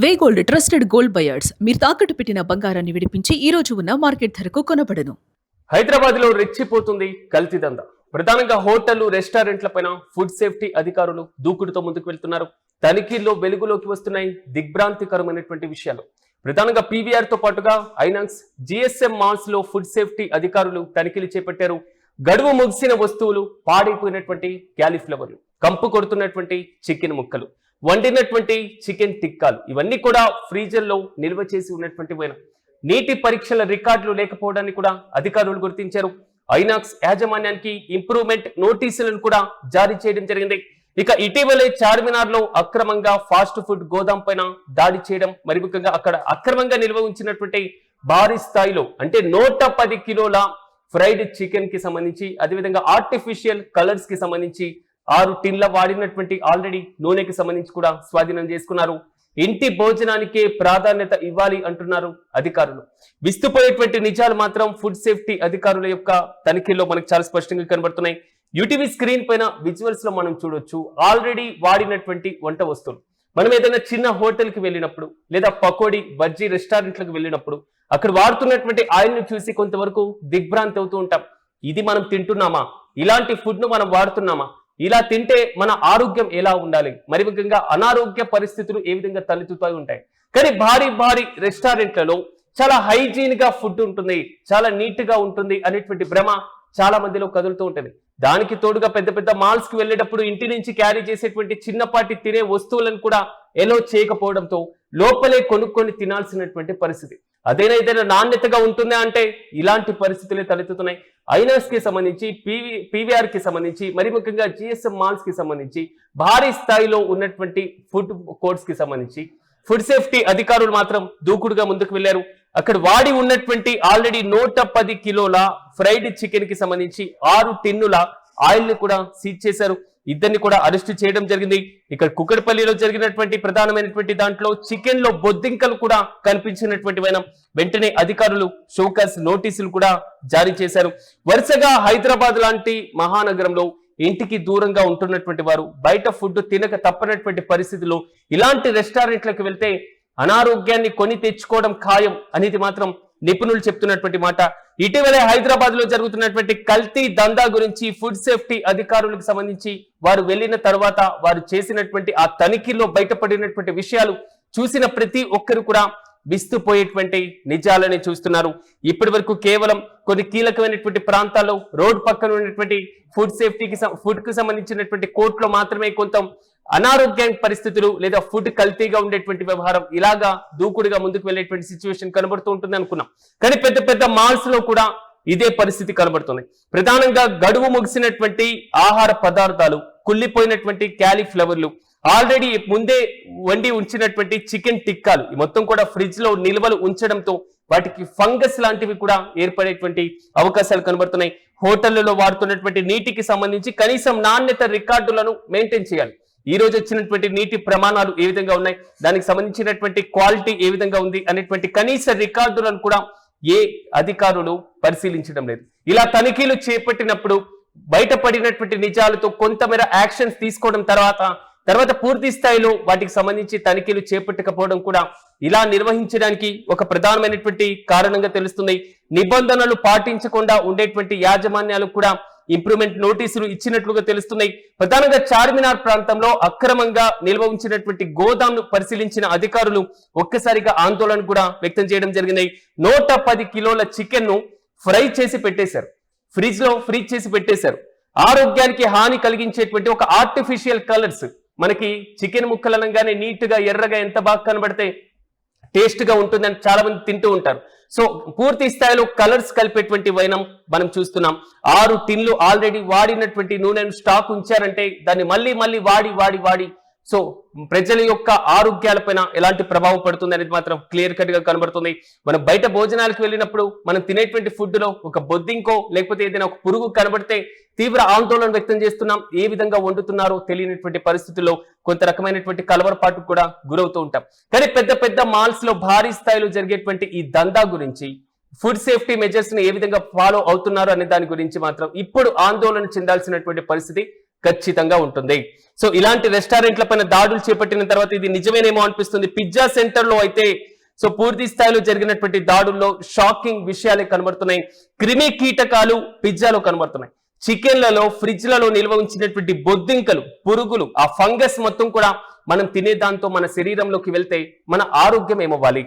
వే gold trusted gold buyers మీరు తాకట్టు పెట్టిన బంగారాన్ని విడిపించి ఈ రోజు ఉన్న మార్కెట్ ధరకు కొనబడను. హైదరాబాద్ లో రెచ్చిపోతుంది కల్తీ దందా. ప్రధానంగా హోటళ్లు, రెస్టారెంట్లపైన ఫుడ్ సేఫ్టీ అధికారులు దూకుడుతో ముందుకు వెళ్తున్నారు. తనిఖీల్లో వెలుగులోకి వస్తున్నాయి దిగ్భ్రాంతికరమైనటువంటి విషయాలు. ప్రధానంగా పీవీఆర్ తో పాటుగా ఐనాక్స్, జిఎస్ఎం మాల్స్ లో ఫుడ్ సేఫ్టీ అధికారులు తనిఖీలు చేపట్టారు. గడువు ముగిసిన వస్తువులు, పాడైపోయినటువంటి క్యాలీఫ్లవర్లు, కంపు కొడుతున్నటువంటి చికెన్ ముక్కలు, వండినటువంటి చికెన్ టిక్కాలు, ఇవన్నీ కూడా ఫ్రీజర్ లో నిల్వ చేసి ఉన్నటువంటి నీటి పరీక్షల రికార్డులు లేకపోవడాన్ని కూడా అధికారులు గుర్తించారు. ఐనాక్స్ యాజమాన్యానికి ఇంప్రూవ్మెంట్ నోటీసులను కూడా జారీ చేయడం జరిగింది. ఇక ఇటీవలే చార్మినార్ లో అక్రమంగా ఫాస్ట్ ఫుడ్ గోదాం పైన దాడి చేయడం, మరి ముఖ్యంగా అక్కడ అక్రమంగా నిల్వ ఉంచినటువంటి భారీ స్థాయిలో అంటే 110 కిలోల ఫ్రైడ్ చికెన్ కి సంబంధించి, అదేవిధంగా ఆర్టిఫిషియల్ కలర్స్ కి సంబంధించి 6 టిన్ల వాడినటువంటి ఆల్రెడీ నూనెకి సంబంధించి కూడా స్వాధీనం చేసుకున్నారు. ఇంటి భోజనానికే ప్రాధాన్యత ఇవ్వాలి అంటున్నారు అధికారులు. విస్తుపోయేటువంటి నిజాలు మాత్రం ఫుడ్ సేఫ్టీ అధికారుల యొక్క తనిఖీల్లో మనకు చాలా స్పష్టంగా కనబడుతున్నాయి. యూటీవీ స్క్రీన్ పైన విజువల్స్ లో మనం చూడొచ్చు ఆల్రెడీ వాడినటువంటి వంట వస్తువులు. మనం ఏదైనా చిన్న హోటల్ కి వెళ్ళినప్పుడు, లేదా పకోడీ, బజ్జీ రెస్టారెంట్లకు వెళ్ళినప్పుడు అక్కడ వాడుతున్నటువంటి ఆయిల్ ను చూసి కొంతవరకు దిగ్భ్రాంతి అవుతూ ఉంటాం. ఇది మనం తింటున్నామా? ఇలాంటి ఫుడ్ ను మనం వాడుతున్నామా? ఇలా తింటే మన ఆరోగ్యం ఎలా ఉండాలి? మరి ముఖ్యంగా అనారోగ్య పరిస్థితులు ఏ విధంగా తలెత్తుతాయి ఉంటాయి. కానీ భారీ భారీ రెస్టారెంట్లలో చాలా హైజీన్ గా ఫుడ్ ఉంటుంది, చాలా నీట్ గా ఉంటుంది అనేటువంటి భ్రమ చాలా మందిలో కదులుతూ ఉంటుంది. దానికి తోడుగా పెద్ద పెద్ద మాల్స్ కి వెళ్ళేటప్పుడు ఇంటి నుంచి క్యారీ చేసేటువంటి చిన్నపాటి తినే వస్తువులను కూడా ఎలో చేయకపోవడంతో లోపలే కొనుక్కొని తినాల్సినటువంటి పరిస్థితి. అదేనా ఏదైనా నాణ్యతగా ఉంటుందా అంటే ఇలాంటి పరిస్థితులే తలెత్తుతున్నాయి. ఐనాక్స్ కి సంబంధించి, పీవీఆర్ కి సంబంధించి, మరి ముఖ్యంగా జిఎస్ఎం మాల్స్ కి సంబంధించి భారీ స్థాయిలో ఉన్నటువంటి ఫుడ్ కోర్ట్స్ కి సంబంధించి ఫుడ్ సేఫ్టీ అధికారులు మాత్రం దూకుడుగా ముందుకు వెళ్లారు. అక్కడ వాడి ఉన్నటువంటి ఆల్రెడీ 110 కిలోల ఫ్రైడ్ చికెన్ కి సంబంధించి 6 టిన్నుల ఆయిల్ ని కూడా సీజ్ చేశారు. ఇద్దరిని కూడా అరెస్ట్ చేయడం జరిగింది. ఇక్కడ కుక్కడపల్లిలో జరిగినటువంటి ప్రధానమైనటువంటి దాంట్లో చికెన్ లో బొద్దింకలు కూడా కనిపించినటువంటి వెంటనే అధికారులు షోకాస్ నోటీసులు కూడా జారీ చేశారు. వరుసగా హైదరాబాద్ లాంటి మహానగరంలో ఇంటికి దూరంగా ఉంటున్నటువంటి వారు బయట ఫుడ్ తినక తప్పనటువంటి పరిస్థితుల్లో ఇలాంటి రెస్టారెంట్లకు వెళ్తే అనారోగ్యాన్ని కొని తెచ్చుకోవడం ఖాయం అనేది మాత్రం నిపుణులు చెప్తున్నటువంటి మాట. ఇటీవలే హైదరాబాద్ లో జరుగుతున్నటువంటి కల్తీ దందా గురించి ఫుడ్ సేఫ్టీ అధికారులకు సంబంధించి వారు వెళ్లిన తర్వాత వారు చేసినటువంటి ఆ తనిఖీల్లో బయటపడినటువంటి విషయాలు చూసిన ప్రతి ఒక్కరు కూడా విస్తుపోయేటువంటి నిజాలని చూస్తున్నారు. ఇప్పటి వరకు కేవలం కొన్ని కీలకమైనటువంటి ప్రాంతాల్లో రోడ్ పక్కన ఉన్నటువంటి ఫుడ్ కు సంబంధించినటువంటి కోర్టులో మాత్రమే కొంత అనారోగ్య పరిస్థితులు లేదా ఫుడ్ కల్తీగా ఉండేటువంటి వ్యవహారం ఇలాగా దూకుడుగా ముందుకు వెళ్ళేటువంటి సిచ్యువేషన్ కనబడుతూ ఉంటుంది అనుకున్నాం. కానీ పెద్ద పెద్ద మాల్స్ లో కూడా ఇదే పరిస్థితి కనబడుతుంది. ప్రధానంగా గడువు ముగిసినటువంటి ఆహార పదార్థాలు, కుళ్ళిపోయినటువంటి క్యాలీఫ్లవర్లు, ఆల్రెడీ ముందే వండి ఉంచినటువంటి చికెన్ టిక్కాలు మొత్తం కూడా ఫ్రిడ్జ్ లో నిల్వలు ఉంచడంతో వాటికి ఫంగస్ లాంటివి కూడా ఏర్పడేటువంటి అవకాశాలు కనబడుతున్నాయి. హోటళ్లలో వాడుతున్నటువంటి నీటికి సంబంధించి కనీసం నాణ్యత రికార్డులను మెయింటైన్ చేయాలి. ఈ రోజు వచ్చినటువంటి నీటి ప్రమాణాలు ఏ విధంగా ఉన్నాయి, దానికి సంబంధించినటువంటి క్వాలిటీ ఏ విధంగా ఉంది అనేటువంటి కనీస రికార్డులను కూడా ఏ అధికారులు పరిశీలించడం లేదు. ఇలా తనిఖీలు చేపట్టినప్పుడు బయటపడినటువంటి నిజాలతో కొంతమేర యాక్షన్స్ తీసుకోవడం తర్వాత పూర్తి స్థాయిలో వాటికి సంబంధించి తనిఖీలు చేపట్టకపోవడం కూడా ఇలా నిర్వహించడానికి ఒక ప్రధానమైనటువంటి కారణంగా తెలుస్తుంది. నిబంధనలు పాటించకుండా ఉండేటువంటి యాజమాన్యాలు కూడా ఇంప్రూవ్మెంట్ నోటీసులు ఇచ్చినట్లుగా తెలుస్తున్నాయి. ప్రధానంగా చార్మినార్ ప్రాంతంలో అక్రమంగా నిల్వ ఉంచినటువంటి గోదాంను పరిశీలించిన అధికారులు ఒక్కసారిగా ఆందోళన కూడా వ్యక్తం చేయడం జరిగింది. 110 కిలోల చికెన్ ను ఫ్రై చేసి పెట్టేశారు, ఫ్రిడ్జ్ లో ఫ్రీజ్ చేసి పెట్టేశారు. ఆరోగ్యానికి హాని కలిగించేటువంటి ఒక ఆర్టిఫిషియల్ కలర్స్, మనకి చికెన్ ముక్కలు అనగానే నీట్ గా ఎర్రగా ఎంత బాగా కనబడితే టేస్ట్ గా ఉంటుందని చాలా మంది తింటూ ఉంటారు. సో పూర్తి స్థాయిలో కలర్స్ కలిపేటువంటి వైనం మనం చూస్తున్నాం. 6 టిన్లు ఆల్రెడీ వాడినటువంటి నూనెను స్టాక్ ఉంచారంటే దాన్ని మళ్ళీ వాడి సో ప్రజల యొక్క ఆరోగ్యాలపైన ఎలాంటి ప్రభావం పడుతుంది అనేది మాత్రం క్లియర్ కట్ గా కనబడుతుంది. మనం బయట భోజనాలకు వెళ్ళినప్పుడు మనం తినేటువంటి ఫుడ్ లో ఒక బొద్దింకో లేకపోతే ఏదైనా ఒక పురుగు కనబడితే తీవ్ర ఆందోళన వ్యక్తం చేస్తున్నాం. ఏ విధంగా వండుతున్నారో తెలియనటువంటి పరిస్థితుల్లో కొంత రకమైనటువంటి కలవరపాటు కూడా గురవుతూ ఉంటాం. కానీ పెద్ద పెద్ద మాల్స్ లో భారీ స్థాయిలో జరిగేటువంటి ఈ దందా గురించి, ఫుడ్ సేఫ్టీ మెజర్స్ ని ఏ విధంగా ఫాలో అవుతున్నారు అనే దాని గురించి మాత్రం ఇప్పుడు ఆందోళన చెందాల్సినటువంటి పరిస్థితి ఖచ్చితంగా ఉంటుంది. సో ఇలాంటి రెస్టారెంట్ల పైన దాడులు చేపట్టిన తర్వాత ఇది నిజమేనేమో అనిపిస్తుంది. పిజ్జా సెంటర్ లో అయితే సో పూర్తి స్థాయిలో జరిగినటువంటి దాడుల్లో షాకింగ్ విషయాలే కనబడుతున్నాయి. క్రిమి కీటకాలు పిజ్జాలో కనబడుతున్నాయి. చికెన్లలో ఫ్రిడ్జ్లలో నిల్వ ఉంచినటువంటి బొద్దింకలు, పురుగులు, ఆ ఫంగస్ మొత్తం కూడా మనం తినే దాంతో మన శరీరంలోకి వెళ్తే మన ఆరోగ్యం ఏమవ్వాలి?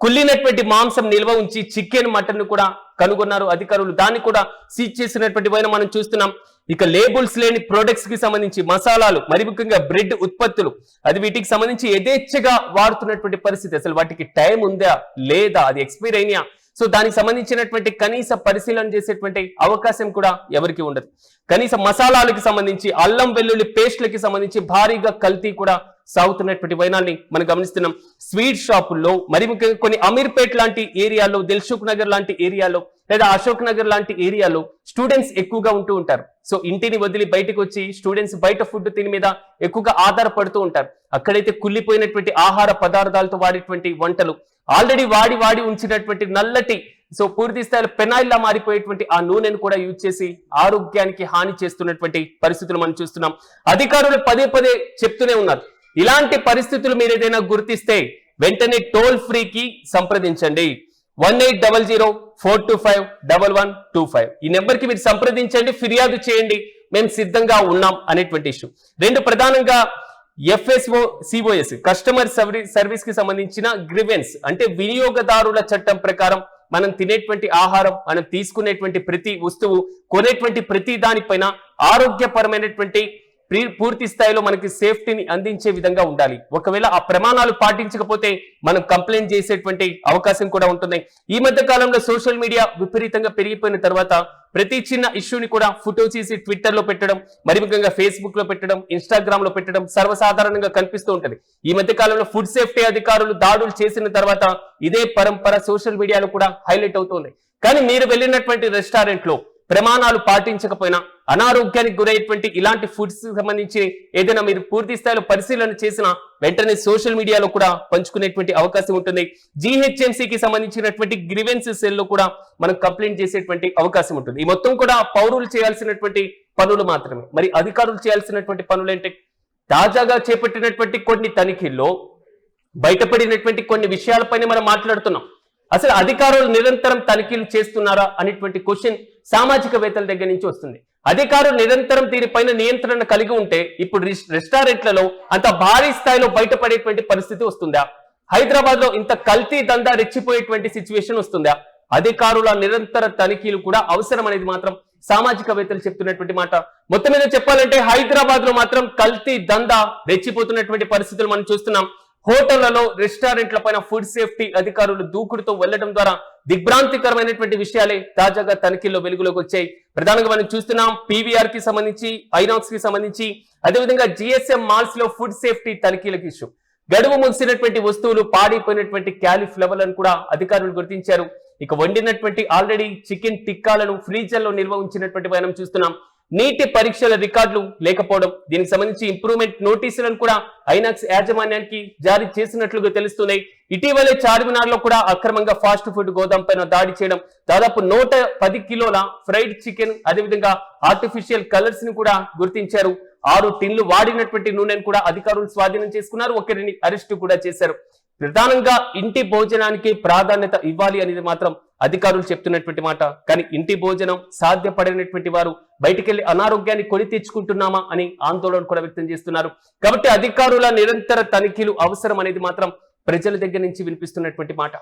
కుళ్ళినటువంటి మాంసం నిల్వ ఉంచి చికెన్, మటన్ కూడా కనుగొన్నారు అధికారులు. దాన్ని కూడా సీజ్ చేసినటువంటి పైన మనం చూస్తున్నాం. ఇక లేబుల్స్ లేని ప్రొడక్ట్స్ కి సంబంధించి మసాలాలు, మరి ముఖ్యంగా బ్రెడ్ ఉత్పత్తులు, అది వీటికి సంబంధించి యథేచ్ఛగా వాడుతున్నటువంటి పరిస్థితి. అసలు వాటికి టైం ఉందా లేదా, అది ఎక్స్పైర్ అయినా, సో దానికి సంబంధించినటువంటి కనీస పరిశీలన చేసేటువంటి అవకాశం కూడా ఎవరికి ఉండదు. కనీస మసాలాలకు సంబంధించి, అల్లం వెల్లుల్లి పేస్ట్లకి సంబంధించి భారీగా కల్తీ కూడా సాగుతున్నటువంటి వైనాన్ని మనం గమనిస్తున్నాం. స్వీట్ షాపుల్లో, మరి ముఖ్యంగా కొన్ని అమీర్పేట్ లాంటి ఏరియాలో, దిల్సుఖ్ నగర్ లాంటి ఏరియాలో, లేదా అశోక్ నగర్ లాంటి ఏరియాలో స్టూడెంట్స్ ఎక్కువగా ఉంటూ ఉంటారు. సో ఇంటిని వదిలి బయటకు వచ్చి స్టూడెంట్స్ బయట ఫుడ్ తిని మీద ఎక్కువగా ఆధారపడుతూ ఉంటారు. అక్కడైతే కుళ్ళిపోయినటువంటి ఆహార పదార్థాలతో వాడేటువంటి వంటలు, ఆల్రెడీ వాడి ఉంచినటువంటి నల్లటి, సో పూర్తి స్థాయిలో పెనాయిల్లా మారిపోయేటువంటి ఆ నూనెను కూడా యూజ్ చేసి ఆరోగ్యానికి హాని చేస్తున్నటువంటి పరిస్థితులు మనం చూస్తున్నాం. అధికారులు పదే చెప్తూనే ఉన్నారు, ఇలాంటి పరిస్థితులు మీరు ఏదైనా గుర్తిస్తే వెంటనే టోల్ ఫ్రీకి సంప్రదించండి. 1800-425-1125 ఈ నెంబర్ కి మీరు సంప్రదించండి, ఫిర్యాదు చేయండి, మేము సిద్ధంగా ఉన్నాం అనేటువంటి ఇష్యూ. రెండు ప్రధానంగా FSO COS కస్టమర్ సర్వీస్ కి సంబంధించిన గ్రీవెన్స్, అంటే వినియోగదారుల చట్టం ప్రకారం మనం తినేటువంటి ఆహారం, మనం తీసుకునేటువంటి ప్రతి వస్తువు, కొనేటువంటి ప్రతి దానిపైన ఆరోగ్యపరమైనటువంటి పూర్తి స్థాయిలో మనకి సేఫ్టీని అందించే విధంగా ఉండాలి. ఒకవేళ ఆ ప్రమాణాలు పాటించకపోతే మనం కంప్లైంట్ చేసేటువంటి అవకాశం కూడా ఉంటుంది. ఈ మధ్య కాలంలో సోషల్ మీడియా విపరీతంగా పెరిగిపోయిన తర్వాత ప్రతి చిన్న ఇష్యూని కూడా ఫోటో చేసి ట్విట్టర్ లో పెట్టడం, మరి ముఖ్యంగా ఫేస్బుక్ లో పెట్టడం, ఇన్స్టాగ్రామ్ లో పెట్టడం సర్వసాధారణంగా కనిపిస్తూ ఉంటది. ఈ మధ్య కాలంలో ఫుడ్ సేఫ్టీ అధికారులు దాడులు చేసిన తర్వాత ఇదే పరంపర సోషల్ మీడియాలో కూడా హైలైట్ అవుతుంది. కానీ మీరు వెళ్ళినటువంటి రెస్టారెంట్ లో ప్రమాణాలు పాటించకపోయినా, అనారోగ్యానికి గురయ్యేటువంటి ఇలాంటి ఫుడ్స్ సంబంధించి ఏదైనా మీరు పూర్తి స్థాయిలో పరిశీలన చేసినా వెంటనే సోషల్ మీడియాలో కూడా పంచుకునేటువంటి అవకాశం ఉంటుంది. GHMCకి సంబంధించినటువంటి గ్రీవెన్స్ సెల్ లో కూడా మనం కంప్లైంట్ చేసేటువంటి అవకాశం ఉంటుంది. ఈ మొత్తం కూడా పౌరులు చేయాల్సినటువంటి పనులు మాత్రమే. మరి అధికారులు చేయాల్సినటువంటి పనులు ఏంటి? తాజాగా చేపట్టినటువంటి కొన్ని తనిఖీల్లో బయటపడినటువంటి కొన్ని విషయాలపైన మనం మాట్లాడుతున్నాం. అసలు అధికారులు నిరంతరం తనిఖీలు చేస్తున్నారా అనేటువంటి క్వశ్చన్ సామాజికవేత్తల దగ్గర నుంచి వస్తుంది. అధికారులు నిరంతరం దీనిపైన నియంత్రణ కలిగి ఉంటే ఇప్పుడు రెస్టారెంట్లలో అంత భారీ స్థాయిలో బయటపడేటువంటి పరిస్థితి వస్తుందా? హైదరాబాద్ లో ఇంత కల్తీ దందా రెచ్చిపోయేటువంటి సిచ్యువేషన్ వస్తుందా? అధికారుల నిరంతర తనిఖీలు కూడా అవసరం అనేది మాత్రం సామాజికవేత్తలు చెప్తున్నటువంటి మాట. మొత్తం మీద చెప్పాలంటే హైదరాబాద్ లో మాత్రం కల్తీ దందా రెచ్చిపోతున్నటువంటి పరిస్థితులు మనం చూస్తున్నాం. హోటళ్లలో, రెస్టారెంట్ల పైన ఫుడ్ సేఫ్టీ అధికారులు దూకుడుతో వెళ్లడం ద్వారా దిగ్భ్రాంతికరమైనటువంటి విషయాలే తాజాగా తనిఖీల్లో వెలుగులోకి వచ్చాయి. ప్రధానంగా మనం చూస్తున్నాం PVR కి సంబంధించి, ఐనాక్స్ కి సంబంధించి, అదేవిధంగా GSM మాల్స్ లో ఫుడ్ సేఫ్టీ తనిఖీలకు ఇష్యూ. గడువు ముగిసినటువంటి వస్తువులు, పాడైపోయినటువంటి క్యాలీఫ్లవర్లను కూడా అధికారులు గుర్తించారు. ఇక వండినటువంటి ఆల్రెడీ చికెన్ టిక్కాలను ఫ్రీజర్ లో నిల్వ ఉంచినటువంటి మనం చూస్తున్నాం. నీటి పరీక్షల రికార్డులు లేకపోవడం, దీనికి సంబంధించి ఇంప్రూవ్మెంట్ నోటీసులను కూడా ఐనాక్స్ యాజమాన్యానికి జారీ చేసినట్లుగా తెలుస్తున్నాయి. ఇటీవలే చార్మినార్ లో కూడా అక్రమంగా ఫాస్ట్ ఫుడ్ గోదాం పైన దాడి చేయడం, దాదాపు 110 కిలోల ఫ్రైడ్ చికెన్, అదేవిధంగా ఆర్టిఫిషియల్ కలర్స్ ని కూడా గుర్తించారు. 6 టిన్లు వాడినటువంటి నూనెను కూడా అధికారులు స్వాధీనం చేసుకున్నారు. ఒకరిని అరెస్టు కూడా చేశారు. ప్రధానంగా ఇంటి భోజనానికి ప్రాధాన్యత ఇవ్వాలి అనేది మాత్రం అధికారులు చెప్తున్నటువంటి మాట. కానీ ఇంటి భోజనం సాధ్యపడినటువంటి వారు బయటికెళ్లి అనారోగ్యాన్ని కొని తెచ్చుకుంటున్నామా అని ఆందోళన కూడా వ్యక్తం చేస్తున్నారు. కాబట్టి అధికారుల నిరంతర తనిఖీలు అవసరం అనేది మాత్రం ప్రజల దగ్గర నుంచి వినిపిస్తున్నటువంటి మాట.